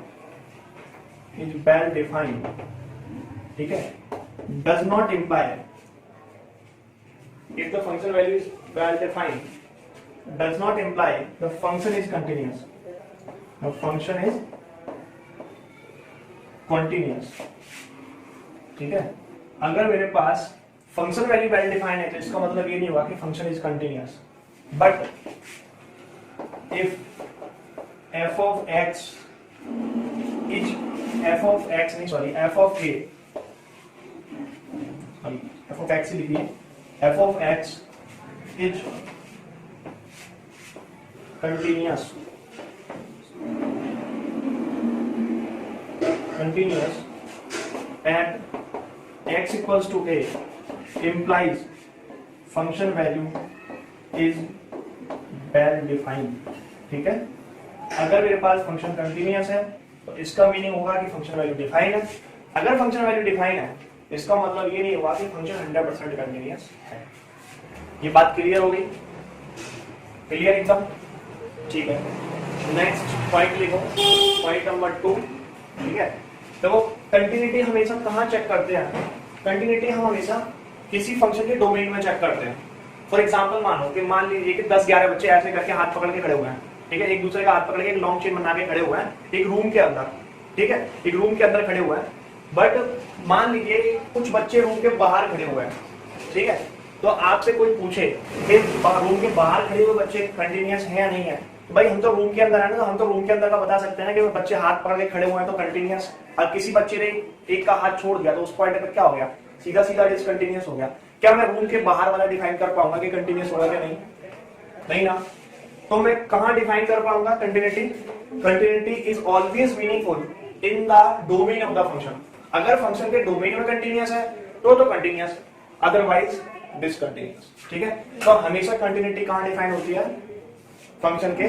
ठीक है, does not imply, if the function value is well defined, does not imply the function is continuous, the function is continuous, ठीक है। अगर मेरे पास function value well defined है तो इसका मतलब ये नहीं हुआ कि function is continuous, but if f of x is f of x नहीं sorry f of a, sorry f of x ही लिखिए, f of x is continuous and x equals to a implies function value is well defined, ठीक है। अगर मेरे पास function continuous है तो इसका meaning होगा कि फंक्शन वैल्यू डिफाइन है। अगर फंक्शन वैल्यू डिफाइन है इसका मतलब ये नहीं होगा कि फंक्शन 100% कंटिन्यूअस है। ये बात क्लियर हो गई? क्लियर एकदम, ठीक है। नेक्स्ट पॉइंट लिखो, पॉइंट नंबर 2, ठीक है। देखो कंटिन्यूटी हमेशा कहाँ चेक करते हैं? कंटिन्यूटी हम हमेशा किसी फंक्शन के डोमेन में चेक करते हैं। फॉर एग्जांपल मान लीजिए कि 10-11 बच्चे ऐसे करके हाथ पकड़ के खड़े हुए हैं, ठीक है, एक दूसरे का हाथ पकड़ के एक लॉन्ग चेन बना के खड़े हुए हैं एक रूम के अंदर, ठीक है, एक रूम के अंदर खड़े हुए हैं। बट मान लीजिए कुछ बच्चे रूम के बाहर खड़े हुए हैं, ठीक है। तो आपसे कोई पूछे कि रूम के बाहर खड़े हुए बच्चे कंटिन्यूअस है या नहीं है, तो भाई हम तो रूम के अंदर है ना, तो हम तो रूम के अंदर का बता सकते हैं कि बच्चे हाथ पकड़ के खड़े हुए हैं तो कंटिन्यूअस। और किसी बच्चे ने एक का हाथ छोड़ दिया तो उस पॉइंट पर क्या हो गया? सीधा सीधा डिसकंटिन्यूअस हो गया। क्या मैं रूम के बाहर वाला डिफाइन कर पाऊंगा कि कंटिन्यूअस होगा कि नहीं? नहीं ना। तो मैं कहां डिफाइन कर पाऊंगा continuity? Continuity is always meaningful in the domain of the function. अगर फंक्शन के डोमेन में कंटिन्यूअस है तो कंटिन्यूअस, अदरवाइज डिसकंटिन्यूअस, ठीक है। तो हमेशा कंटिन्यूटी कहां डिफाइन होती है? फंक्शन के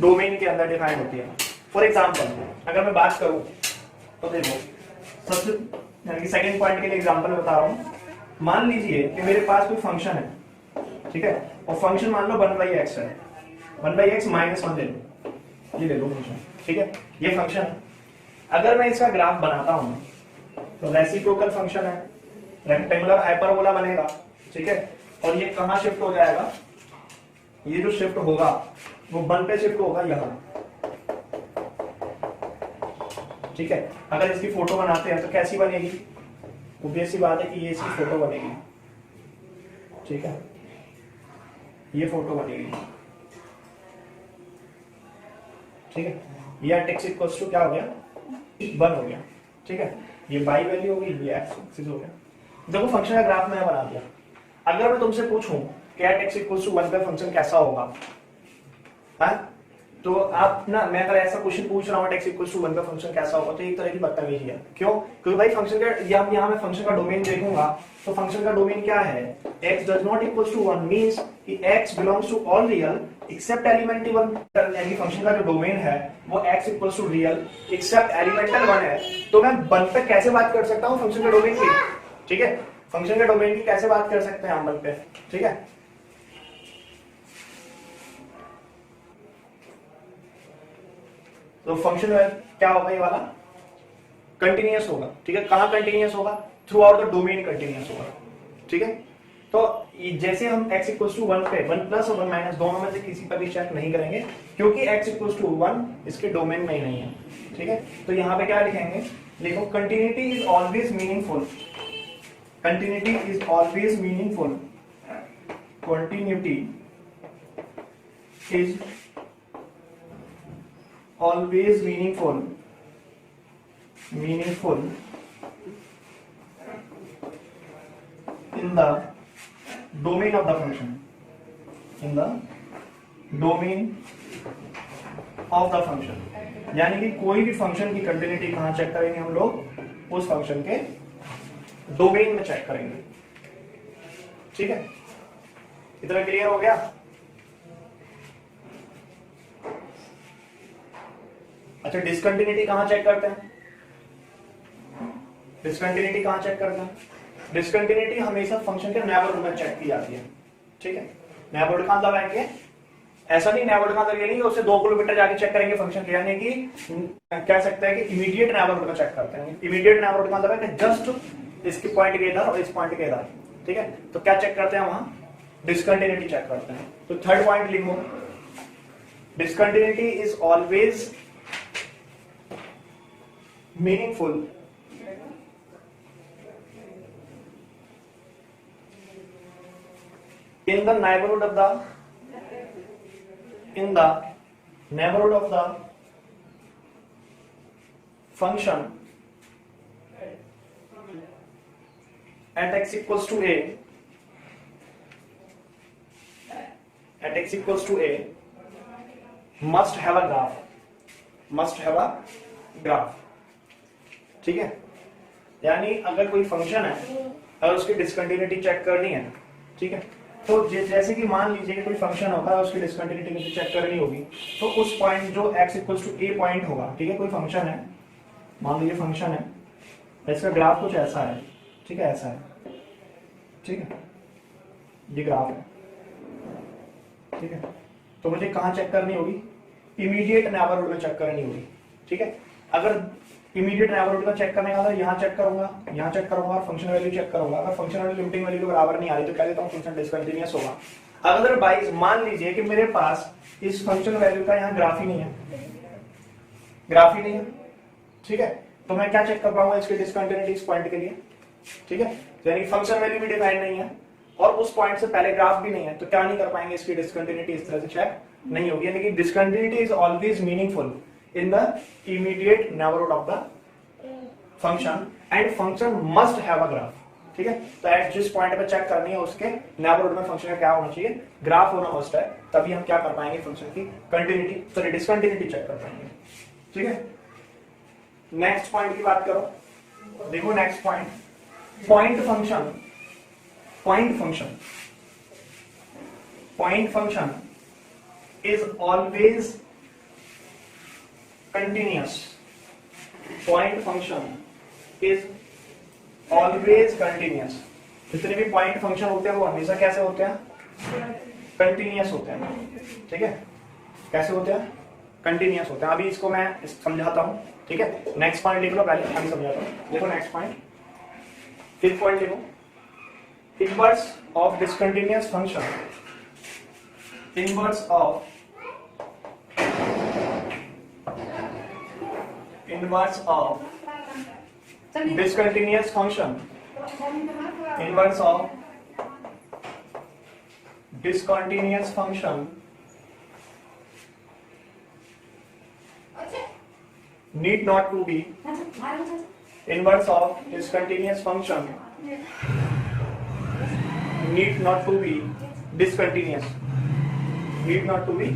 डोमेन के अंदर डिफाइन होती है। फॉर एग्जांपल अगर मैं बात करूं तो देखो, सबसे यानी कि सेकंड पॉइंट के लिए एग्जांपल बता रहा हूं। मान लीजिए कि मेरे पास कोई फंक्शन है, ठीक है, और फंक्शन मान लो 1/x है, 1/x - 1 ले लो, ये ले लो फंक्शन, ठीक है, ये फंक्शन है। अगर मैं इसका ग्राफ बनाता हूं तो रेसिप्रोकल फंक्शन है, रेक्टेंगुलर हाइपरबोला बनेगा, ठीक है, और ये कहां शिफ्ट हो जाएगा? ये जो शिफ्ट होगा वो 1 पे शिफ्ट होगा यहां, ठीक है। अगर इसकी फोटो बनाते हैं तो कैसी बनेगी? ऑब्वियस सी बात है कि ये इसकी फोटो बनेगी, ठीक है, ये फोटो बनेगी, ठीक है। ये x इक्वल्स टू क्या हो गया? 1 हो गया, ठीक है। ये y वैल्यू हो गई, ये x एक्सिस हो गया। देखो फंक्शन का ग्राफ मैंने बना दिया। अगर मैं तुमसे पूछूं कि x इक्वल्स टू 1 पे फंक्शन कैसा होगा, हाँ, तो आप ना, मैं अगर ऐसा क्वेश्चन पूछ रहा हूँ x इक्वल टू 1 का फंक्शन कैसा होगा, तो एक तरह की बदतमीजी है। क्यों? क्योंकि भाई फंक्शन का, यहाँ मैं फंक्शन का डोमेन देखूंगा तो फंक्शन का डोमेन क्या है, x does not equal to 1 means कि x belongs to all real except elementary 1, यानी फंक्शन का जो डोमेन है वो x equal to real except elemental 1 है। तो मैं 1 पे कैसे बात कर सकता हूँ फंक्शन के डोमेन की, ठीक है, फंक्शन के डोमेन की कैसे बात कर सकते हैं हम 1 पे, ठीक है। तो फंक्शन क्या होगा, ये वाला कंटिन्यूअस होगा, ठीक है। कहां कंटिन्यूअस होगा? Through out the domain continuous होगा, ठीक है। तो जैसे हम x इक्वल टू 1 पे 1 प्लस और 1 माइनस दोनों में से किसी पर भी चेक नहीं करेंगे, क्योंकि x इक्वल टू 1 इसके डोमेन में ही नहीं है, ठीक है। तो यहां पे क्या लिखेंगे, देखो continuity is always meaningful, continuity is always meaningful, continuity is always meaningful in the domain of the function, in the domain of the function, यानी कि कोई भी फंक्शन की कंटिन्यूटी कहां चेक करेंगे हम लोग, उस फंक्शन के डोमेन में चेक करेंगे, ठीक है। इतना क्लियर हो गया? अच्छा, डिसकंटिन्यूटी कहां चेक करते हैं, डिसकंटिन्यूटी कहां चेक करते हैं, डिसकंटिन्यूटी हमेशा फंक्शन के नेबरहुड में चेक की जाती है, ठीक है। नेबरहुड कहां लगाएंगे, ऐसा नहीं नेबरहुड का मतलब ये नहीं उससे 2 किलोमीटर जाके चेक करेंगे फंक्शन के, यानी कि कह सकते हैं कि इमीडिएट नेबरहुड में चेक करते हैं। इमीडिएट नेबरहुड का मतलब है कि जस्ट इसके पॉइंट के इधर और इस पॉइंट के इधर, ठीक है। तो क्या चेक करते हैं वहां, डिसकंटिन्यूटी चेक करते हैं। तो थर्ड पॉइंट लिखो, discontinuity is always meaningful in the neighborhood of the function at x equals to a, at x equals to a must have a graph, ठीक है। यानी अगर कोई फंक्शन है, अगर उसकी डिसकंटिन्यूटी चेक करनी है, ठीक है, तो जैसे कि मान लीजिए कि कोई फंक्शन होगा, उसकी डिसकंटिन्यूटी चेक करनी होगी, तो उस पॉइंट जो x equals to a point होगा, ठीक है, कोई फंक्शन है, मान लीजिए फंक्शन है, इसका ग्राफ कुछ ऐसा है, ठीक है, ऐसा है, ठीक है, ये ग्राफ है, ठीक है। तो मुझे कहां चेक करनी होगी, इमीडिएट नेबरहुड में चेक करनी होगी, ठीक है। अगर इमीडिएट नेबरहुड का चेक करने का था, यहाँ चेक करूंगा, यहाँ चेक करूंगा और फंक्शन वैल्यू चेक करूंगा। अगर फंक्शन वैल्यू लिमिटिंग वैल्यू के बराबर नहीं आ रही तो कह देता हूँ फंक्शन डिसकंटिन्यूअस होगा। अदरवाइज मान लीजिए कि मेरे पास इस फंक्शन वैल्यू का यहाँ ग्राफ ही नहीं है, ठीक है, तो मैं क्या चेक कर पाऊंगा, इसकी डिसकंटिन्यूटी इस पॉइंट के लिए, ठीक है। यानी फंक्शन वैल्यू भी डिफाइन नहीं है और उस पॉइंट से पहले ग्राफ भी नहीं है, तो क्या नहीं कर पाएंगे, इसकी डिसकंटिन्यूटी इस तरह से चेक नहीं होगी। यानी कि discontinuity is always meaningful in the immediate neighborhood of the function and function must have a graph, ठीक है। तो एट जिस पॉइंट पे चेक करनी है उसके नेबरहुड में फंक्शन का क्या होना चाहिए, ग्राफ होना मस्ट है, तभी हम क्या कर पाएंगे, फंक्शन की कंटिन्यूटी सॉरी डिसकंटिन्यूटी चेक कर पाएंगे, ठीक है। नेक्स्ट पॉइंट की बात करो, देखो next point, point function is always continuous, point function is always continuous। जितने भी पॉइंट फंक्शन होते हैं वो हमेशा कैसे होते हैं, कंटिन्यूअस होते हैं, ठीक है। कैसे होते हैं, कंटिन्यूअस होते हैं। अभी इसको मैं समझाता हूं, ठीक है। नेक्स्ट पॉइंट लिख लो, पहले अभी समझाता हूं। देखो नेक्स्ट पॉइंट, फिफ्थ पॉइंट लिखो, inverse of discontinuous function, inverse of discontinuous function, inverse of discontinuous function need not to be, inverse of discontinuous function need not to be discontinuous, need not to be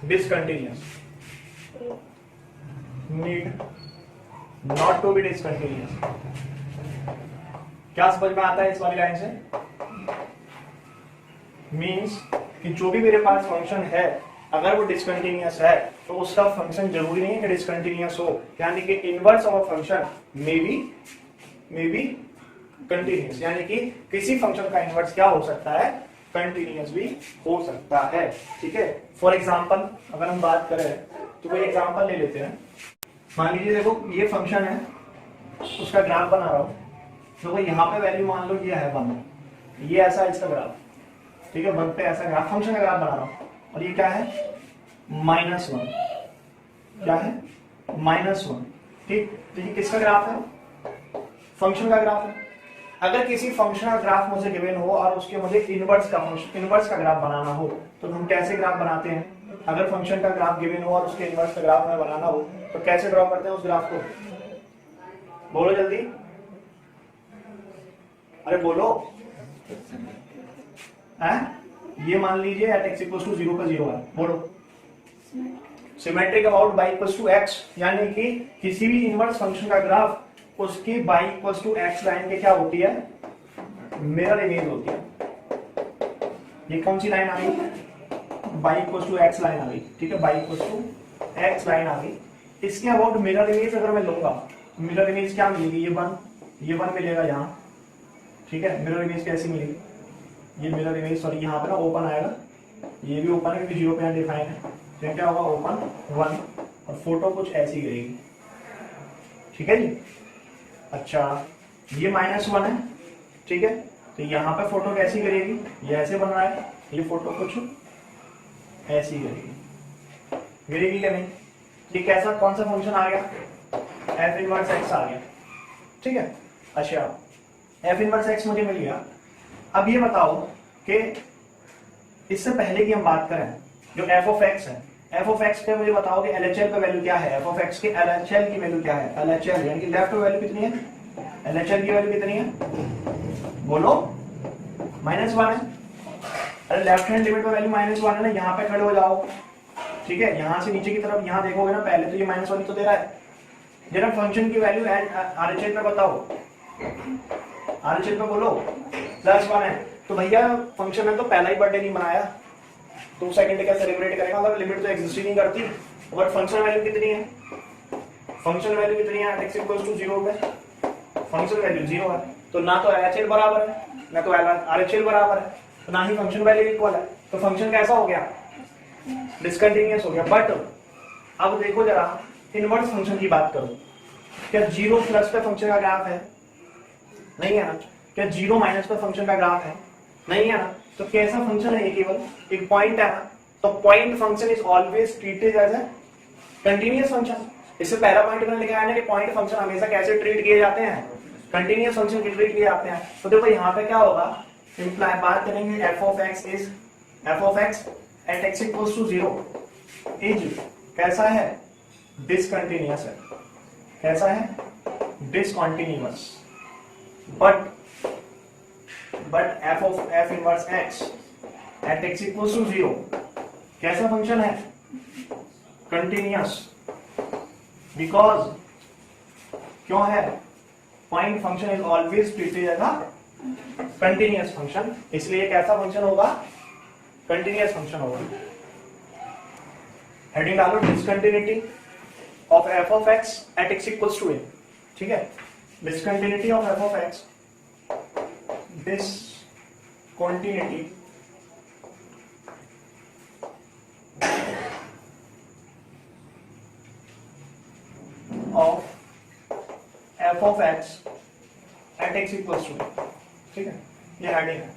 discontinuous, need not to be discontinuous. क्या समझ में आता है इस वाली line से? Means कि जो भी मेरे पास फंक्शन है अगर वो डिसकंटिन्यूअस है तो उसका फंक्शन जरूरी नहीं है कि डिसकंटिन्यूअस हो, यानी कि inverse of a function may be continuous, यानी कि किसी फंक्शन का इनवर्स क्या हो सकता है, कंटिन्यूअस भी हो सकता है। ठीक है, फॉर एग्जांपल अगर हम बात करें तो कोई एग्जांपल ले लेते हैं। मान लीजिए देखो ये फंक्शन है, उसका ग्राफ बना रहा हूं, देखो यहाँ पे वैल्यू मान लो ये है 1, ये ऐसा है इसका ग्राफ, ठीक है, 1 पे ऐसा ग्राफ, फंक्शन का ग्राफ बना रहा हूं, और ये क्या है -1, क्या है -1। ठीक, तो ये किसका ग्राफ है, फंक्शन का ग्राफ है। अगर किसी फंक्शन का ग्राफ मुझे गिवन हो और उसके मुझे इनवर्स का ग्राफ बनाना हो तो हम कैसे ग्राफ बनाते हैं? अगर फंक्शन का ग्राफ गिवन हो और उसके इनवर्स का ग्राफ हमें बनाना हो तो कैसे ड्रॉ करते हैं उस ग्राफ को? बोलो जल्दी, अरे बोलो। ये मान लीजिए एट x इक्वल्स टू 0 का 0 है, बोलो। Symmetric about y equals to x, यानी कि किसी भी इनवर्स फंक्शन का ग्राफ उसकी y equals to x line के क्या होती है, मिरर इमेज होती है। ये कौन सी लाइन आ गई, y equals to x line आ गई, ठीक है, y equals to x line आ गई। इसके अबाउट मिरर इमेज अगर मैं लूंगा, मिरर इमेज क्या मिलेगी, ये वन मिलेगा यहाँ, ठीक है। मिरर इमेज कैसी मिलेगी, ये मिरर इमेज सॉरी यहाँ पे ना ओपन आएगा, ये भी ओपन है क्योंकि 0 पे यहाँ डिफाइन है, तो क्या होगा ओपन 1 और फोटो कुछ ऐसी गिरेगी, ठीक है जी। अच्छा ये -1 है, ठीक है, तो यहाँ पे फोटो कैसी गिरेगी, ये ऐसे बन रहा है, ये फोटो कुछ ऐसी गिरेगी क्या नहीं? ये कैसा कौन सा फंक्शन आ गया, f इनवर्स x आ गया, ठीक है। अच्छा f इनवर्स x मुझे मिल गया। अब ये बताओ कि इससे पहले की हम बात करें जो f ऑफ x है, f ऑफ x पे मुझे बताओ कि LHL पे वैल्यू क्या है, f ऑफ x के LHL की वैल्यू क्या है, LHL यानी कि लेफ्ट पे वैल्यू कितनी है, LHL की वैल्यू कितनी है, बोलो -1 है। अरे लेफ्ट हैंड लिमिट पे वैल्यू -1 है ना, यहाँ पे खड़े हो जाओ, ठीक है, यहाँ से नीचे की तरफ यहाँ देखोगे ना, पहले तो ये -1 तो दे रहा है, जरा फंक्शन की वैल्यू RHL पे बताओ, RHL पे बोलो +1 है, तो भैया फंक्शन में तो पहला ही बर्थडे नहीं बनाया, 2 सेकंड का सेलिब्रेट करेगा, मतलब लिमिट तो एग्जिस्ट ही नहीं करती। और फंक्शन वैल्यू कितनी है, फंक्शन वैल्यू कितनी है x इक्वल्स टू 0 पे, फंक्शन वैल्यू 0 है, तो ना तो LHL बराबर है ना तो RHL बराबर है, तो ना ही फंक्शन वैल्यू इक्वल है, तो फंक्शन कैसा हो गया, डिसकंटिन्यूअस हो गया। बट अब देखो जरा इनवर्स फंक्शन की बात करो, क्या 0 प्लस पे फंक्शन का ग्राफ है, नहीं है ना, क्या 0 माइनस पे फंक्शन का ग्राफ है, नहीं है ना, तो कैसा फंक्शन है, ये केवल एक पॉइंट है ना, तो point function is always treated as a continuous function. इससे पहला पॉइंट मैंने लिखा है ना कि पॉइंट फंक्शन हमेशा कैसे ट्रीट किए जाते हैं, कंटीन्यूअस फंक्शन की ट्रीट किए जाते हैं। तो देखो यहाँ पे क्या होगा, इंप्लाई बात करेंगे f of x at x equals to 0 is कैसा है, डिसकंटिन्यूअस है, कैसा है, discontinuous. But f inverse x at x equals to 0 कैसा फंक्शन है, कंटिन्यूअस, बिकॉज क्यों है, point function is always treated as a continuous function, इसलिए कैसा फंक्शन होगा, कंटिन्यूअस फंक्शन होगा। हेडिंग डालो discontinuity of f of x at x equals to a, ठीक है, discontinuity of f of x, discontinuity of f of x at x equals to, ठीक है, ये हेडिंग है,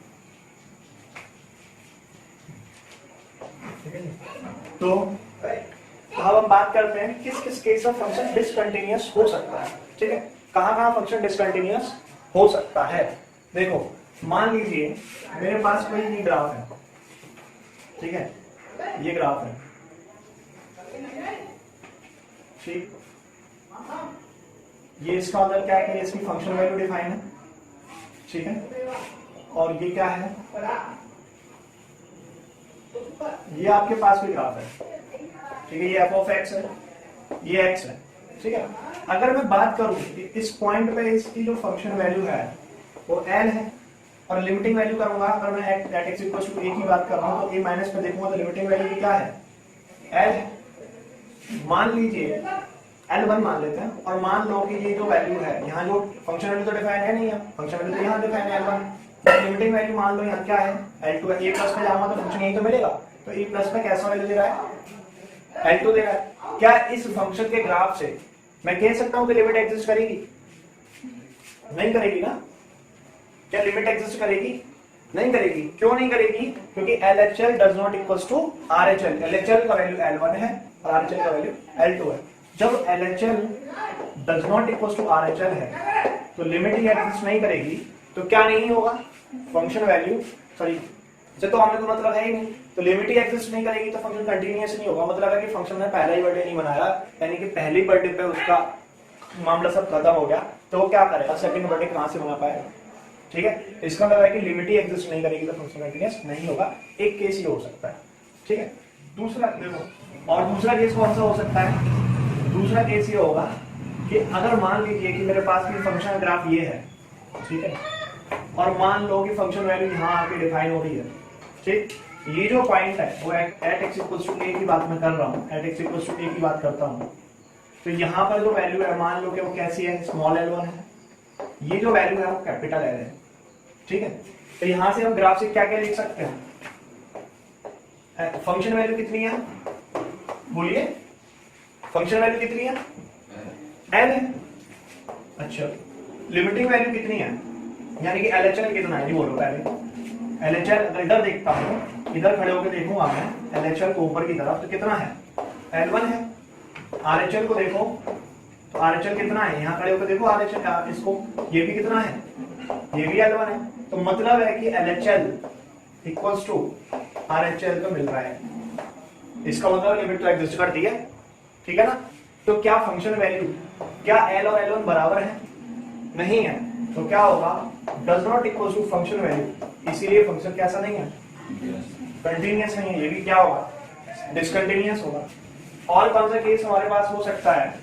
ठीक है। तो अब हम बात करते हैं किस किस केस में फंक्शन डिसकंटिन्यूअस हो सकता है, ठीक है, कहां फंक्शन डिसकंटिन्यूअस हो सकता है। देखो मान लीजिए मेरे पास कोई ये ग्राफ है, ठीक है, ये ग्राफ है, ठीक, ये इसका मतलब क्या है कि इसकी फंक्शन वैल्यू डिफाइन है, ठीक है, और ये क्या है, ये आपके पास कोई ग्राफ है, ठीक है, ये एफ ऑफ एक्स है, ये एक्स है, ठीक है। अगर मैं बात करूं इस पॉइंट पे इसकी जो फंक्शन वैल्यू है वो एल है, और लिमिटिंग वैल्यू करूंगा, अगर मैं एट एक्स इक्वल टू ए की बात कर रहा हूं तो ए माइनस पे देखूंगा तो लिमिटिंग वैल्यू क्या है, एल है। मान लीजिए L1 मान लेते हैं, और मान लो कि ये जो वैल्यू है, यहाँ जो फंक्शन वैल्यू तो डिफाइन है नहीं है, फंक्शन वैल्यू तो यहाँ डिफाइन है L1, लिमिटिंग वैल्यू मान लो यहाँ क्या है L2 है, ए प्लस में जाऊंगा तो फंक्शन यही तो मिलेगा, तो ए प्लस में कैसा वैल्यू दे रहा है, L2 दे रहा है। क्या इस फंक्शन के ग्राफ से मैं कह सकता हूँ कि लिमिट एग्जिस्ट करेगी? नहीं करेगी ना। क्या लिमिट एग्जिस्ट करेगी? नहीं करेगी। क्यों नहीं करेगी? क्योंकि LHL does not equals to RHL, LHL का वैल्यू L1 है और RHL का वैल्यू L2 है। जब LHL does not equals to RHL है तो लिमिट ही एग्जिस्ट नहीं करेगी, तो क्या नहीं होगा, फंक्शन वैल्यू सॉरी से तो हमें तो मतलब है ही नहीं, तो लिमिट ही एग्जिस्ट नहीं करेगी तो फंक्शन कंटीन्यूअस नहीं होगा। मतलब है कि फंक्शन ने पहला ही बर्थडे नहीं मनाया, यानी कि पहली बर्थडे पे उसका मामला सब खत्म हो गया, तो वो क्या करेगा, सेकंड बर्थडे कहां से मना पाएगा। ठीक है, इसका मतलब है कि लिमिट ही एग्जिस्ट नहीं करेगी तो फंक्शन कंटीन्यूअस नहीं होगा। एक केस ही हो सकता है। ठीक है, दूसरा देखो, और दूसरा केस कौन सा हो सकता है? दूसरा केस ये होगा कि अगर मान लीजिए कि मेरे पास भी फंक्शन ग्राफ ये है, ठीक है, और मान लो कि फंक्शन वैल्यू यहाँ आके डिफाइन हो रही है, ठीक, ये जो पॉइंट है वो एट एक्स इक्वल्स टू ए की बात मैं कर रहा हूँ, एट एक्स इक्वल्स टू ए की बात करता हूँ, तो यहाँ पर जो वैल्यू है मान लो कि वो कैसी है, स्मॉल l1 है, ये जो वैल्यू है वो कैपिटल L है। ठीक है, तो यहाँ से हम ग्राफ से क्या क्या लिख सकते हैं, फंक्शन वैल्यू कितनी है, बोलिए, फंक्शन वैल्यू कितनी है, L है। अच्छा, लिमिटिंग वैल्यू कितनी है, यानी कि LHL कितना है, ये बोलो पहले। LHL अगर इधर देखता हूँ, इधर खड़े होकर देखूंगा मैं LHL को ऊपर की तरफ, तो कितना है, L1 है। RHL को देखो तो RHL कितना है, यहाँ खड़े होकर देखो RHL इसको, ये भी कितना है, ये भी L1 है। तो मतलब है कि LHL इक्वल्स टू RHL को मिल रहा है, इसका मतलब लिमिट तो एग्जिस्ट करती है। ठीक है ना, तो क्या फंक्शन वैल्यू, क्या L और L1 बराबर है, नहीं है, तो क्या होगा, does not equal to function value, इसीलिए फंक्शन कैसा नहीं है, कंटीन्यूअस नहीं है, ये भी क्या होगा, डिसकंटीन्यूअस होगा। और कौन सा केस हमारे पास हो सकता है,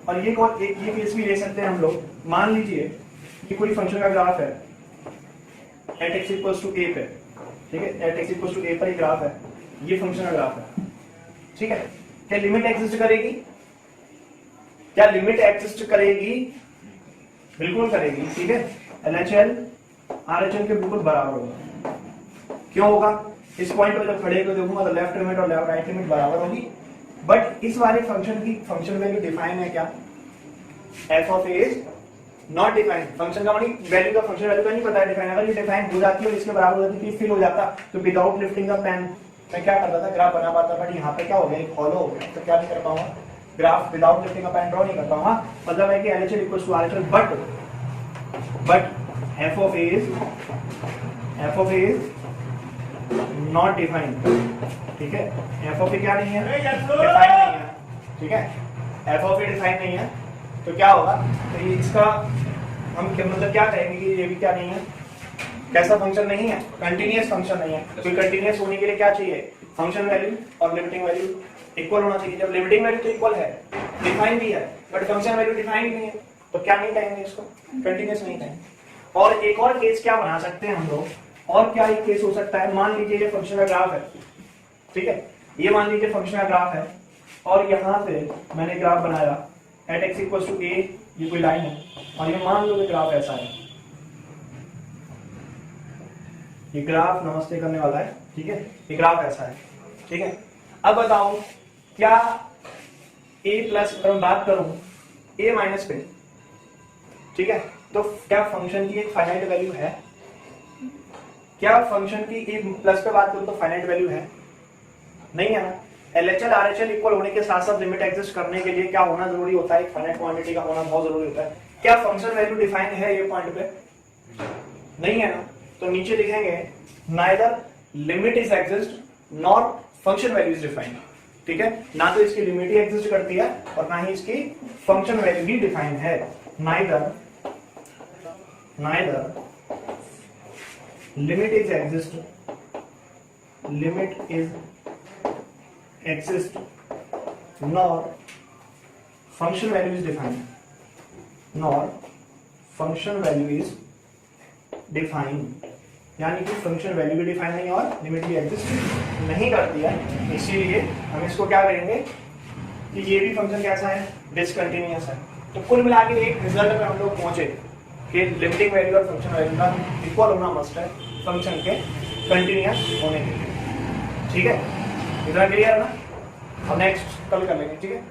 और ये कौन, एक ये केस भी ले सकते हैं हम लोग, मान लीजिए कि कोई फंक्शन का ग्राफ है एट एक्स इक्वल्स टू ए पे, ठीक है, एट एक्स इक्वल्स टू ए पर ग्राफ है, ये फंक्शन का ग्राफ है। ठीक है, क्या लिमिट एग्जिस्ट करेगी, क्या लिमिट एग्जिस्ट करेगी, बिल्कुल करेगी। ठीक है, LHL RHL के बिल्कुल बराबर होगा। क्यों होगा, इस पॉइंट पर जब खड़े को देखूंगा तो लेफ्ट लिमिट और राइट लिमिट बराबर होगी, बट इस वाले फंक्शन की फंक्शन वैल्यू डिफाइन है क्या, f of a is not define, function का मतलब वैल्यू का फंक्शन वैल्यू का नहीं पता है डिफाइन, अगर ये डिफाइन हो जाती है और इसके बराबर हो जाती है फिल हो जाता, तो विदाउट लिफ्टिंग द पेन मैं क्या करता था, ग्राफ बना पाता, बट यहाँ पे क्या हो गया, एक फॉलो हो गया, तो क्या नहीं कर पाऊंगा, graph without lifting the pen draw नहीं कर पाऊंगा। मतलब है कि LHL equals to RHL, but f of a is not defined. ठीक है, f ऑफ a क्या नहीं है, डिफाइन नहीं है। ठीक है, f ऑफ a डिफाइन नहीं है, तो क्या होगा, तो ये इसका हम मतलब क्या कहेंगे कि ये भी क्या नहीं है, कैसा फंक्शन नहीं है, कंटीन्यूअस फंक्शन नहीं है। तो कंटीन्यूअस होने के लिए क्या चाहिए, फंक्शन वैल्यू और लिमिटिंग वैल्यू इक्वल होना चाहिए। जब लिमिटिंग वैल्यू तो इक्वल है, डिफाइन भी है, बट फंक्शन वैल्यू डिफाइन नहीं है, तो क्या नहीं कहेंगे इसको, कंटीन्यूअस नहीं कहेंगे। और एक और केस क्या बना सकते हैं हम लोग, और क्या एक केस हो सकता है, मान लीजिए ये फंक्शन का ग्राफ है, ठीक है, ये मान लीजिए फंक्शन का ग्राफ है, और यहाँ से मैंने ग्राफ बनाया एट एक्स इक्वल्स टू ए, ये कोई लाइन है, और ये मान लो कि ग्राफ ऐसा है, ये ग्राफ नमस्ते करने वाला है। ठीक है, ये ग्राफ ऐसा है। ठीक है, अब बताओ क्या a प्लस, अगर मैं बात करूं a माइनस पे, ठीक है, तो क्या फंक्शन की एक फाइनाइट वैल्यू है, क्या फंक्शन की a प्लस पे बात करूं तो फाइनाइट वैल्यू है, नहीं है ना। LHL RHL इक्वल होने के साथ साथ लिमिट एग्जिस्ट करने के लिए क्या होना जरूरी होता है, एक फाइनाइट क्वांटिटी का होना बहुत जरूरी होता है। क्या फंक्शन वैल्यू डिफाइन है ये पॉइंट पे, नहीं है ना, तो नीचे लिखेंगे neither limit is exist nor function value is defined. ठीक है, ना तो इसकी लिमिट ही एग्जिस्ट करती है और ना ही इसकी फंक्शन वैल्यू ही डिफाइन है। Neither limit is exist nor function value is defined, nor function value is defined, यानी कि फंक्शन वैल्यू भी डिफाइन नहीं और लिमिट भी एग्जिस्ट नहीं करती है। इसीलिए हम इसको क्या करेंगे कि ये भी फंक्शन कैसा है, डिसकंटिन्यूअस है। तो कुल मिला के एक रिजल्ट में हम लोग पहुंचे कि लिमिटिंग वैल्यू और फंक्शन वैल्यू का इक्वल होना मस्ट है फंक्शन के कंटिन्यूअस होने के लिए। ठीक है, इतना क्लियर है ना? और नेक्स्ट कल कर लेंगे, ठीक है।